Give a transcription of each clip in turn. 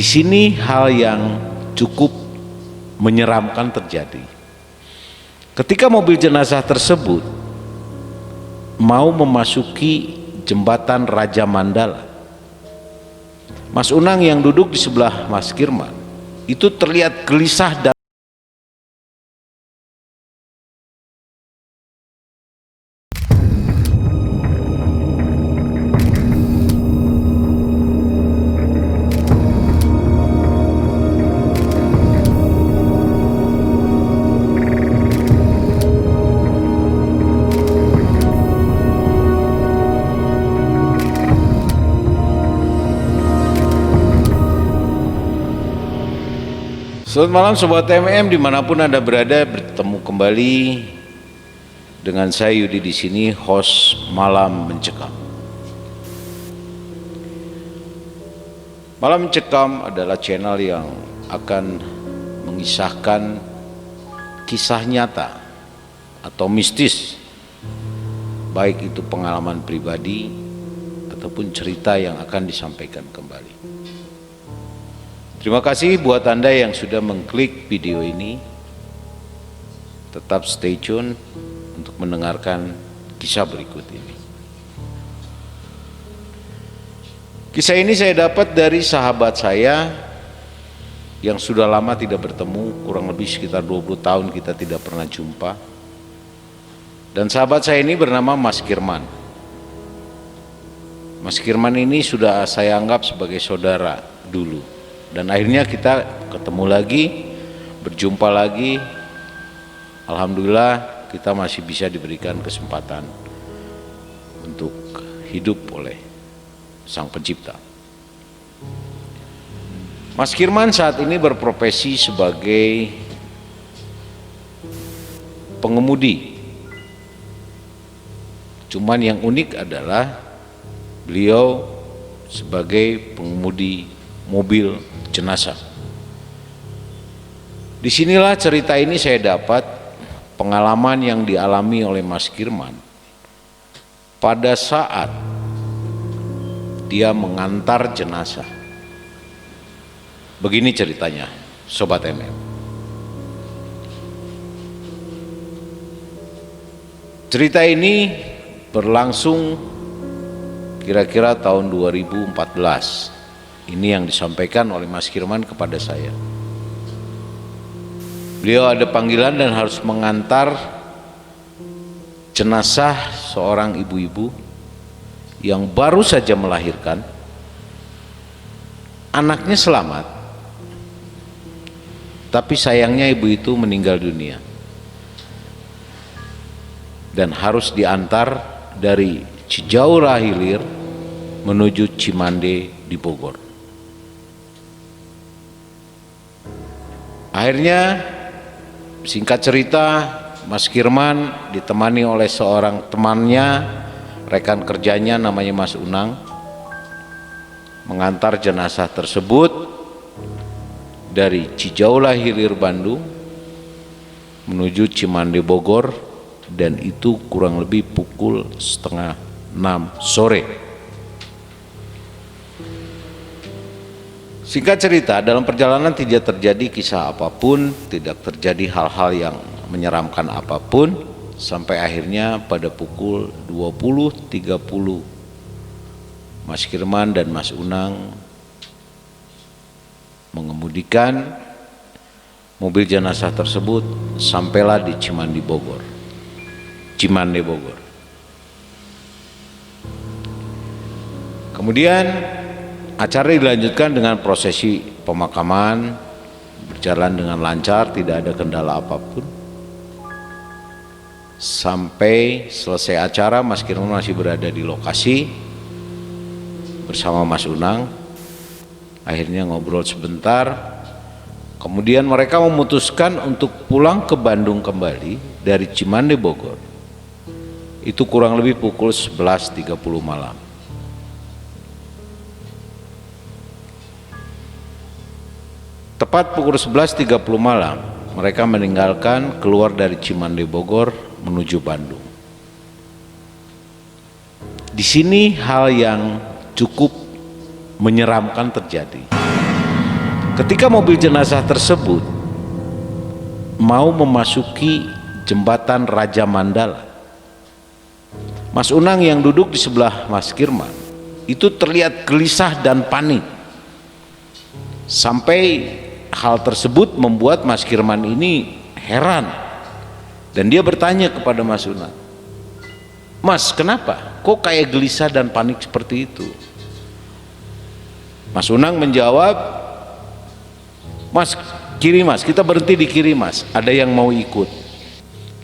Di sini hal yang cukup menyeramkan terjadi. Ketika mobil jenazah tersebut mau memasuki jembatan Raja Mandala, Mas Unang yang duduk di sebelah Mas Kirman itu terlihat gelisah dan selamat malam Sobat MM dimanapun Anda berada, bertemu kembali dengan saya Yudi di sini, host Malam Mencekam. Malam Mencekam adalah channel yang akan mengisahkan kisah nyata atau mistis, baik itu pengalaman pribadi ataupun cerita yang akan disampaikan kembali. Terima kasih buat Anda yang sudah mengklik video ini. Tetap stay tune untuk mendengarkan kisah berikut ini. Kisah ini saya dapat dari sahabat saya yang sudah lama tidak bertemu, kurang lebih sekitar 20 tahun kita tidak pernah jumpa. Dan sahabat saya ini bernama Mas Kirman. Mas Kirman ini sudah saya anggap sebagai saudara dulu. Dan akhirnya kita ketemu lagi, berjumpa lagi. Alhamdulillah kita masih bisa diberikan kesempatan untuk hidup oleh Sang Pencipta. Mas Kirman saat ini berprofesi sebagai pengemudi. Cuman yang unik adalah beliau sebagai pengemudi mobil jenazah. Disinilah cerita ini saya dapat pengalaman yang dialami oleh Mas Kirman pada saat dia mengantar jenazah. Begini ceritanya, Sobat MM. Cerita ini berlangsung kira-kira tahun 2014. Ini yang disampaikan oleh Mas Kirman kepada saya. Beliau ada panggilan dan harus mengantar jenazah seorang ibu-ibu yang baru saja melahirkan. Anaknya selamat, tapi sayangnya ibu itu meninggal dunia dan harus diantar dari Cijaura Hilir menuju Cimande di Bogor. Akhirnya singkat cerita, Mas Kirman ditemani oleh seorang temannya, rekan kerjanya namanya Mas Unang, mengantar jenazah tersebut dari Cijaura Hilir Bandung menuju Cimande Bogor, dan itu kurang lebih pukul 5:30 sore. Singkat cerita, dalam perjalanan tidak terjadi kisah apapun, tidak terjadi hal-hal yang menyeramkan apapun, sampai akhirnya pada pukul 20.30 Mas Kirman dan Mas Unang mengemudikan mobil jenazah tersebut sampailah di Cimande Bogor. Kemudian acara dilanjutkan dengan prosesi pemakaman, berjalan dengan lancar, tidak ada kendala apapun. Sampai selesai acara, Mas Kirman masih berada di lokasi bersama Mas Unang. Akhirnya ngobrol sebentar, kemudian mereka memutuskan untuk pulang ke Bandung kembali dari Cimande Bogor. Itu kurang lebih pukul 11.30 malam. Tepat pukul 11.30 malam, mereka meninggalkan, keluar dari Cimande Bogor menuju Bandung. Di sini hal yang cukup menyeramkan terjadi. Ketika mobil jenazah tersebut mau memasuki jembatan Raja Mandala, Mas Unang yang duduk di sebelah Mas Kirman itu terlihat gelisah dan panik, sampai hal tersebut membuat Mas Kirman ini heran dan dia bertanya kepada Mas Unang, "Mas, kenapa? Kok kayak gelisah dan panik seperti itu?" Mas Unang menjawab, "Mas, kiri Mas, kita berhenti di kiri Mas, ada yang mau ikut."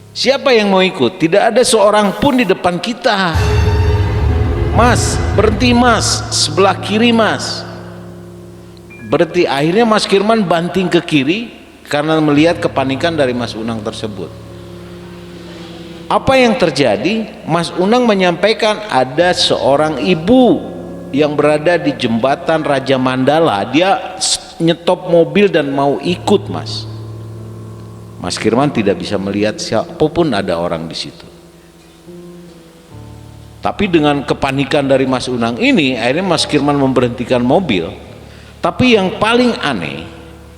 Siapa yang mau ikut? Tidak ada seorang pun di depan kita. "Mas, berhenti Mas, sebelah kiri Mas." Berarti akhirnya Mas Kirman banting ke kiri karena melihat kepanikan dari Mas Unang tersebut. Apa yang terjadi? Mas Unang menyampaikan ada seorang ibu yang berada di jembatan Raja Mandala, dia nyetop mobil dan mau ikut, Mas. Mas Kirman tidak bisa melihat siapapun ada orang di situ. Tapi dengan kepanikan dari Mas Unang ini, akhirnya Mas Kirman memberhentikan mobil. Tapi yang paling aneh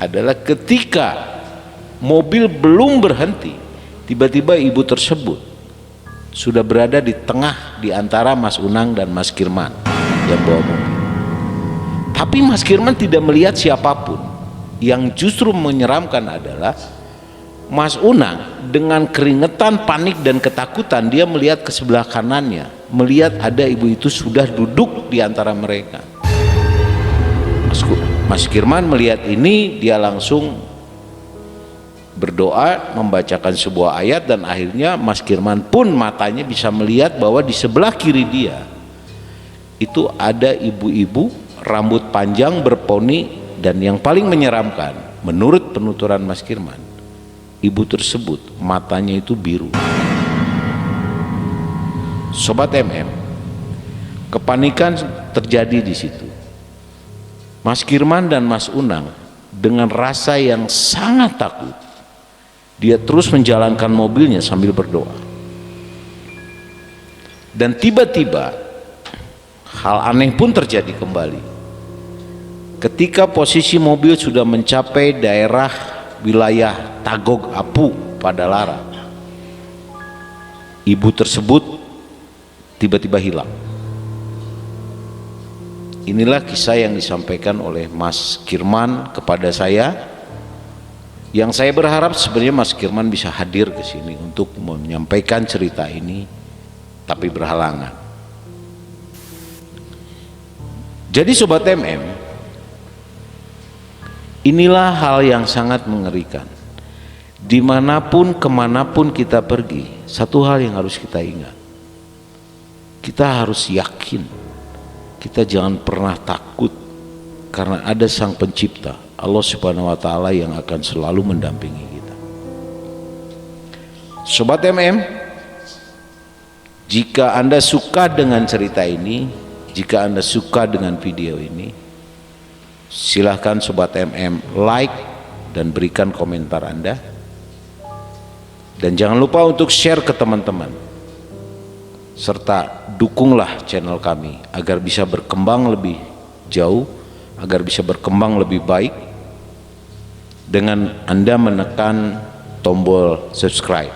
adalah ketika mobil belum berhenti, tiba-tiba ibu tersebut sudah berada di tengah di antara Mas Unang dan Mas Kirman yang bawa mobil. Tapi Mas Kirman tidak melihat siapapun. Yang justru menyeramkan adalah Mas Unang dengan keringetan, panik dan ketakutan, dia melihat ke sebelah kanannya, melihat ada ibu itu sudah duduk di antara mereka. Mas Kirman melihat ini, dia langsung berdoa, membacakan sebuah ayat, dan akhirnya Mas Kirman pun matanya bisa melihat bahwa di sebelah kiri dia itu ada ibu-ibu rambut panjang berponi, dan yang paling menyeramkan menurut penuturan Mas Kirman, ibu tersebut matanya itu biru. Sobat MM, kepanikan terjadi di situ. Mas Kirman dan Mas Unang dengan rasa yang sangat takut, dia terus menjalankan mobilnya sambil berdoa. Dan tiba-tiba hal aneh pun terjadi kembali. Ketika posisi mobil sudah mencapai daerah wilayah Tagog Apu pada Lara, ibu tersebut tiba-tiba hilang. Inilah kisah yang disampaikan oleh Mas Kirman kepada saya, yang saya berharap sebenarnya Mas Kirman bisa hadir ke sini untuk menyampaikan cerita ini, tapi berhalangan. Jadi Sobat MM, inilah hal yang sangat mengerikan. Dimanapun, kemanapun kita pergi, satu hal yang harus kita ingat, kita harus yakin, kita jangan pernah takut, karena ada Sang Pencipta, Allah Subhanahu wa Ta'ala, yang akan selalu mendampingi kita. Sobat MM, jika Anda suka dengan cerita ini, jika Anda suka dengan video ini, silahkan Sobat MM like dan berikan komentar Anda, dan jangan lupa untuk share ke teman-teman, serta dukunglah channel kami agar bisa berkembang lebih jauh, agar bisa berkembang lebih baik dengan Anda menekan tombol subscribe.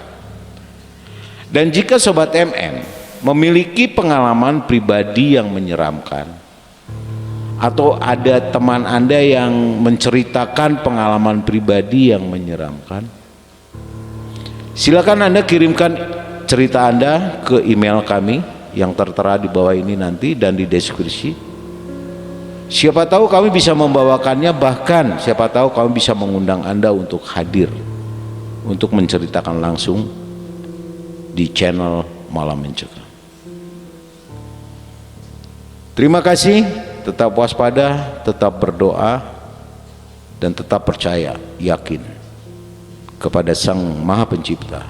Dan jika Sobat MM memiliki pengalaman pribadi yang menyeramkan, atau ada teman Anda yang menceritakan pengalaman pribadi yang menyeramkan, silakan Anda kirimkan cerita Anda ke email kami yang tertera di bawah ini nanti dan di deskripsi. Siapa tahu kami bisa membawakannya, bahkan siapa tahu kami bisa mengundang Anda untuk hadir untuk menceritakan langsung di channel Malam Mencekam. Terima kasih, tetap waspada, tetap berdoa, dan tetap percaya, yakin kepada Sang Maha Pencipta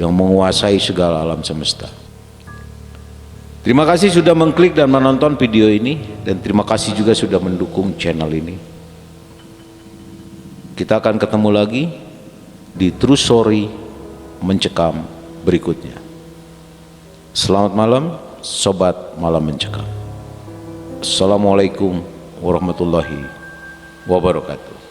yang menguasai segala alam semesta. Terima kasih sudah mengklik dan menonton video ini, dan terima kasih juga sudah mendukung channel ini. Kita akan ketemu lagi di True Story Mencekam berikutnya. Selamat malam, Sobat Malam Mencekam. Assalamualaikum warahmatullahi wabarakatuh.